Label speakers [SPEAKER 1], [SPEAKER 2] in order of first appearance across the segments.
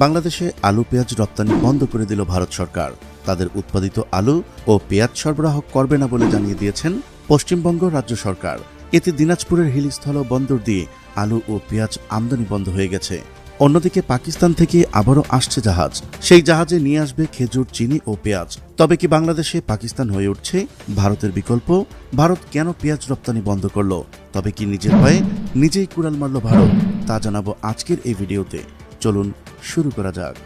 [SPEAKER 1] বাংলাদেশে আলু পেঁয়াজ রপ্তানি বন্ধ করে দিল ভারত সরকার। তাদের উৎপাদিত আলু ও পেঁয়াজ সরবরাহ করবে না বলে জানিয়ে দিয়েছেন পশ্চিমবঙ্গ রাজ্য সরকার। এতে দিনাজপুরের হিলিস্থল বন্দর দিয়ে আলু ও পেঁয়াজ আমদানি বন্ধ হয়ে গেছে। অন্যদিকে পাকিস্তান থেকে আবারও আসছে জাহাজ। সেই জাহাজে নিয়ে আসবে খেজুর, চিনি ও পেঁয়াজ। তবে কি বাংলাদেশে পাকিস্তান হয়ে উঠছে ভারতের বিকল্প? ভারত কেন পেঁয়াজ রপ্তানি বন্ধ করল? তবে কি নিজের পায়ে নিজেই কুড়াল মারল ভারত? তা জানাবো আজকের এই ভিডিওতে। চলুন শুরু করা যাক।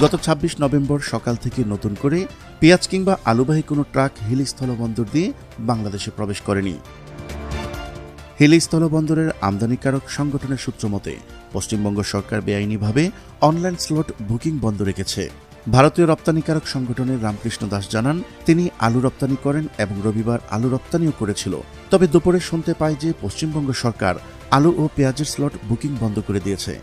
[SPEAKER 1] গত ২৬ নভেম্বর সকাল থেকে নতুন করে পেঁয়াজ কিংবা আলুবাহী কোনো ট্রাক হিলি স্থলবন্দর দিয়ে বাংলাদেশে প্রবেশ করেনি। হিলি স্থলবন্দরের আমদানিকারক সংগঠনের সূত্র মতে পশ্চিমবঙ্গ সরকার বেআইনিভাবে অনলাইন স্লট বুকিং বন্ধ রেখেছে। ভারতীয় রপ্তানিকারক সংগঠনের রামকৃষ্ণ দাস জানান, তিনি আলু রপ্তানি করেন এবং রবিবার আলু রপ্তানিও করেছিল। তবে দুপুরে শুনতে পায় যে পশ্চিমবঙ্গ সরকার আলু ও পেঁয়াজের স্লট বুকিং বন্ধ করে দিয়েছে।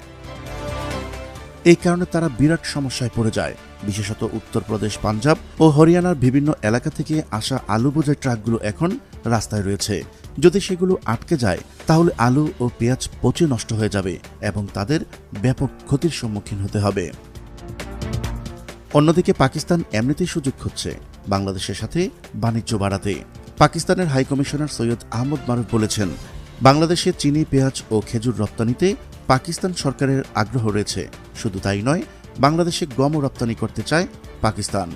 [SPEAKER 1] এই কারণে তারা বিরাট সমস্যায় পড়ে যায়। বিশেষত উত্তরপ্রদেশ, পাঞ্জাব ও হরিয়ানার বিভিন্ন এলাকা থেকে আসা আলু বোঝাই ট্রাকগুলো এখন রাস্তায় রয়েছে। যদি সেগুলো আটকে যায় তাহলে আলু ও পেঁয়াজ পচে নষ্ট হয়ে যাবে এবং তাদের ব্যাপক ক্ষতির সম্মুখীন হতে হবে। অন্যদিকে পাকিস্তান এমনিতেই সুযোগ খুঁজছে বাংলাদেশের সাথে বাণিজ্য বাড়াতে। পাকিস্তানের হাইকমিশনার সৈয়দ আহমদ মারুফ বলেছেন, বাংলাদেশে চিনি, পেঁয়াজ ও খেজুর রপ্তানিতে পাকিস্তান সরকারের আগ্রহ রয়েছে। শুধু তাই নয়, বাংলাদেশে গমও রপ্তানি করতে চায় পাকিস্তান।